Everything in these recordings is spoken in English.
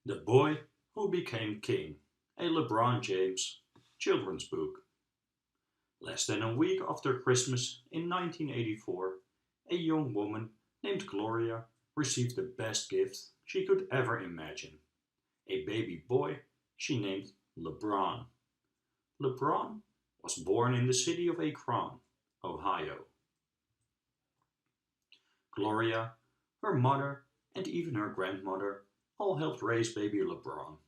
The Boy Who Became King, a LeBron James children's book. Less than a week after Christmas in 1984, a young woman named Gloria received the best gift she could ever imagine. A baby boy she named LeBron. LeBron was born in the city of Akron, Ohio. Gloria, her mother, and even her grandmother all helped raise baby LeBron.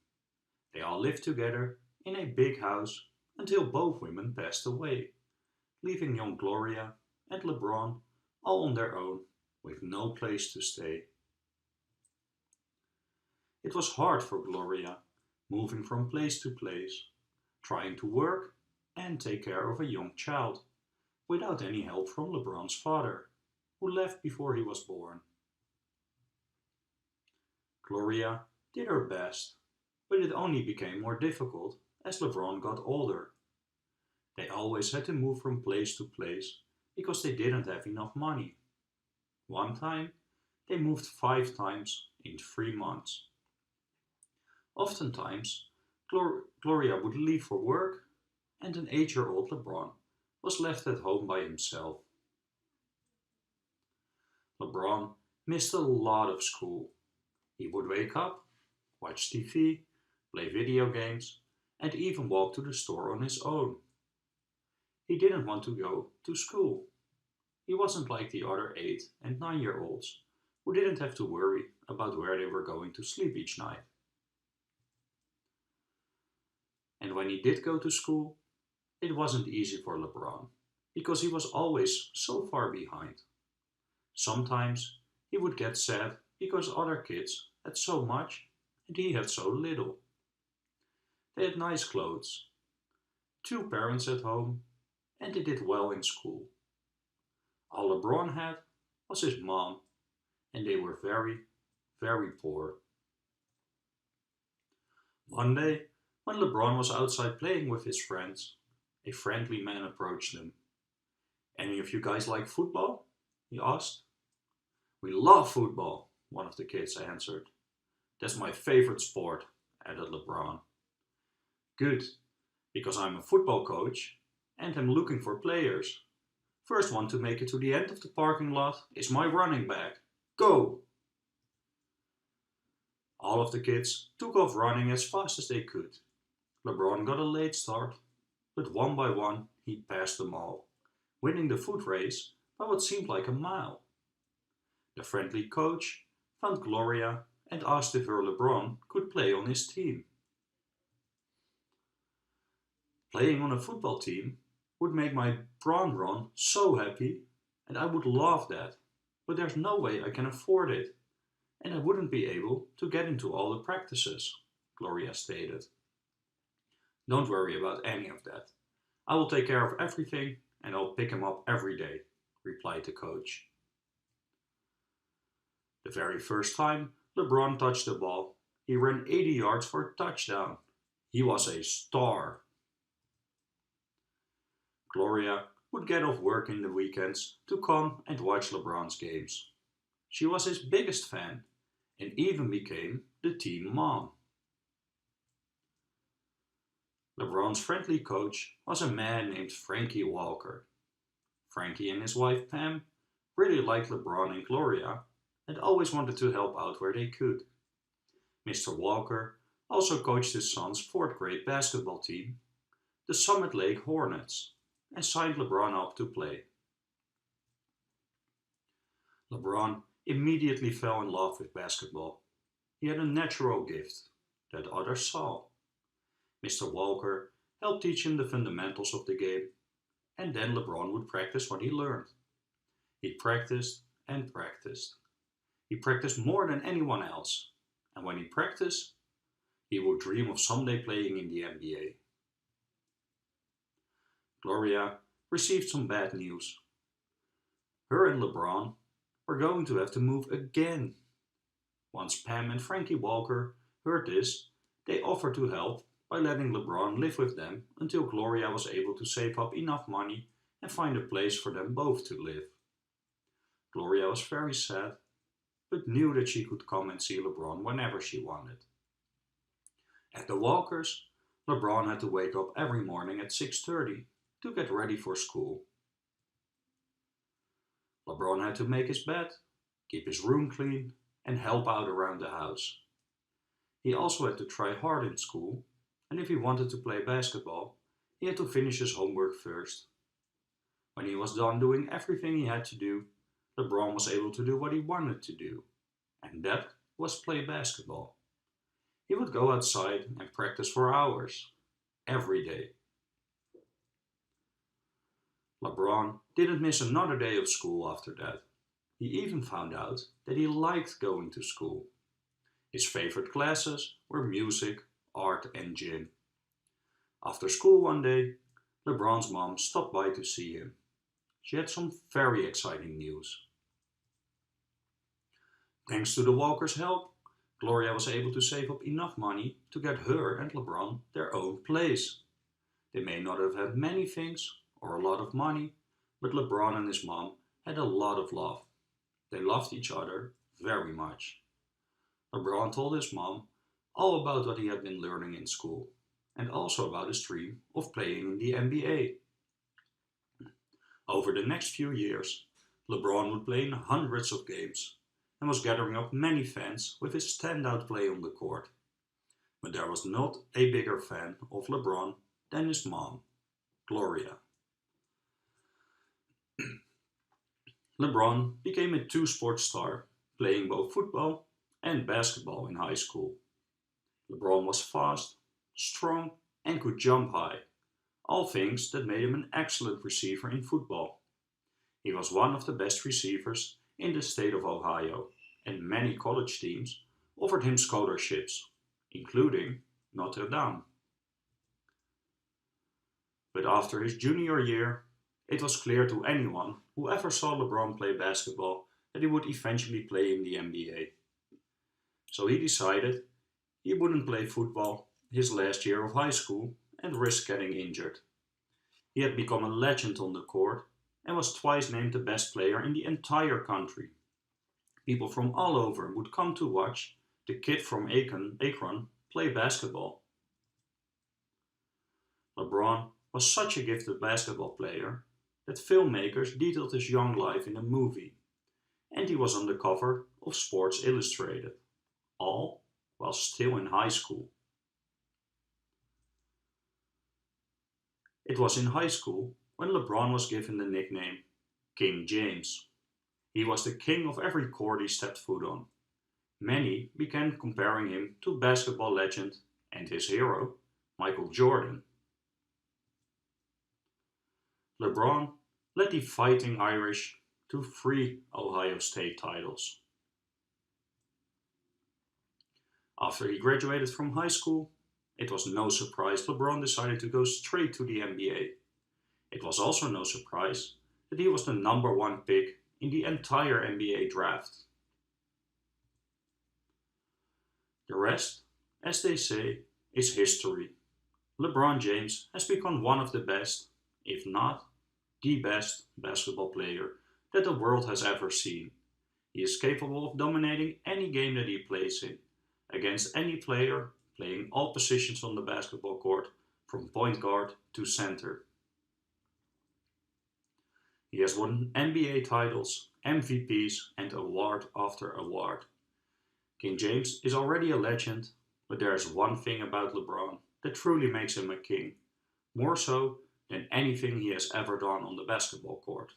They all lived together in a big house until both women passed away, leaving young Gloria and LeBron all on their own with no place to stay. It was hard for Gloria, moving from place to place, trying to work and take care of a young child, without any help from LeBron's father, who left before he was born. Gloria did her best, but it only became more difficult as LeBron got older. They always had to move from place to place because they didn't have enough money. One time, they moved 5 times in 3 months. Oftentimes, Gloria would leave for work and an 8-year-old LeBron was left at home by himself. LeBron missed a lot of school. He would wake up, watch TV, play video games, and even walk to the store on his own. He didn't want to go to school. He wasn't like the other 8 and 9-year-olds who didn't have to worry about where they were going to sleep each night. And when he did go to school, it wasn't easy for LeBron because he was always so far behind. Sometimes he would get sad because other kids had so much and he had so little. They had nice clothes, 2 parents at home, and they did well in school. All LeBron had was his mom, and they were very, very poor. One day, when LeBron was outside playing with his friends, a friendly man approached them. "Any of you guys like football?" he asked. "We love football," one of the kids answered. "That's my favorite sport," added LeBron. "Good, because I'm a football coach and am looking for players. First one to make it to the end of the parking lot is my running back. Go!" All of the kids took off running as fast as they could. LeBron got a late start, but one by one he passed them all, winning the foot race by what seemed like a mile. The friendly coach found Gloria and asked if her LeBron could play on his team. "Playing on a football team would make my Bron Ron so happy, and I would love that, but there's no way I can afford it, and I wouldn't be able to get into all the practices," Gloria stated. "Don't worry about any of that. I will take care of everything and I'll pick him up every day," replied the coach. The very first time LeBron touched the ball, he ran 80 yards for a touchdown. He was a star. Gloria would get off work in the weekends to come and watch LeBron's games. She was his biggest fan and even became the team mom. LeBron's friendly coach was a man named Frankie Walker. Frankie and his wife Pam really liked LeBron and Gloria and always wanted to help out where they could. Mr. Walker also coached his son's 4th-grade basketball team, the Summit Lake Hornets, and signed LeBron up to play. LeBron immediately fell in love with basketball. He had a natural gift that others saw. Mr. Walker helped teach him the fundamentals of the game, and then LeBron would practice what he learned. He practiced and practiced. He practiced more than anyone else, and when he practiced, he would dream of someday playing in the NBA. Gloria received some bad news. Her and LeBron were going to have to move again. Once Pam and Frankie Walker heard this, they offered to help by letting LeBron live with them until Gloria was able to save up enough money and find a place for them both to live. Gloria was very sad, but knew that she could come and see LeBron whenever she wanted. At the Walkers, LeBron had to wake up every morning at 6:30 to get ready for school. LeBron had to make his bed, keep his room clean, and help out around the house. He also had to try hard in school, and if he wanted to play basketball, he had to finish his homework first. When he was done doing everything he had to do, LeBron was able to do what he wanted to do, and that was play basketball. He would go outside and practice for hours, every day. LeBron didn't miss another day of school after that. He even found out that he liked going to school. His favorite classes were music, art, and gym. After school one day, LeBron's mom stopped by to see him. She had some very exciting news. Thanks to the Walkers' help, Gloria was able to save up enough money to get her and LeBron their own place. They may not have had many things or a lot of money, but LeBron and his mom had a lot of love. They loved each other very much. LeBron told his mom all about what he had been learning in school and also about his dream of playing in the NBA. Over the next few years, LeBron would play in hundreds of games and was gathering up many fans with his standout play on the court. But there was not a bigger fan of LeBron than his mom, Gloria. LeBron became a two-sport star, playing both football and basketball in high school. LeBron was fast, strong, and could jump high, all things that made him an excellent receiver in football. He was one of the best receivers in the state of Ohio, and many college teams offered him scholarships, including Notre Dame. But after his junior year, it was clear to anyone who ever saw LeBron play basketball that he would eventually play in the NBA. So he decided he wouldn't play football his last year of high school and risk getting injured. He had become a legend on the court and was twice named the best player in the entire country. People from all over would come to watch the kid from Akron play basketball. LeBron was such a gifted basketball player that filmmakers detailed his young life in a movie, and he was on the cover of Sports Illustrated, all while still in high school. It was in high school when LeBron was given the nickname King James. He was the king of every court he stepped foot on. Many began comparing him to basketball legend and his hero, Michael Jordan. LeBron led the Fighting Irish to 3 Ohio State titles. After he graduated from high school, it was no surprise LeBron decided to go straight to the NBA. It was also no surprise that he was the number 1 pick in the entire NBA draft. The rest, as they say, is history. LeBron James has become one of the best, if not the best, basketball player that the world has ever seen. He is capable of dominating any game that he plays in, against any player, playing all positions on the basketball court, from point guard to center. He has won NBA titles, MVPs, and award after award. King James is already a legend, but there is one thing about LeBron that truly makes him a king, more so than anything he has ever done on the basketball court.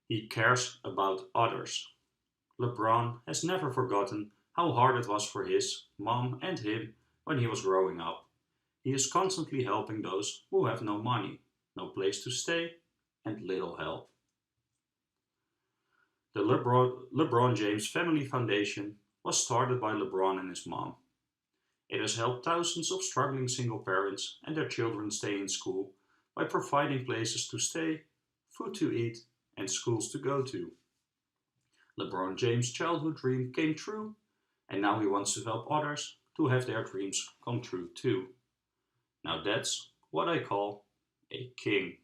He cares about others. LeBron has never forgotten how hard it was for his mom and him when he was growing up. He is constantly helping those who have no money, no place to stay, and little help. The LeBron James Family Foundation was started by LeBron and his mom. It has helped thousands of struggling single parents and their children stay in school by providing places to stay, food to eat, and schools to go to. LeBron James' childhood dream came true, and now he wants to help others to have their dreams come true too. Now that's what I call a king.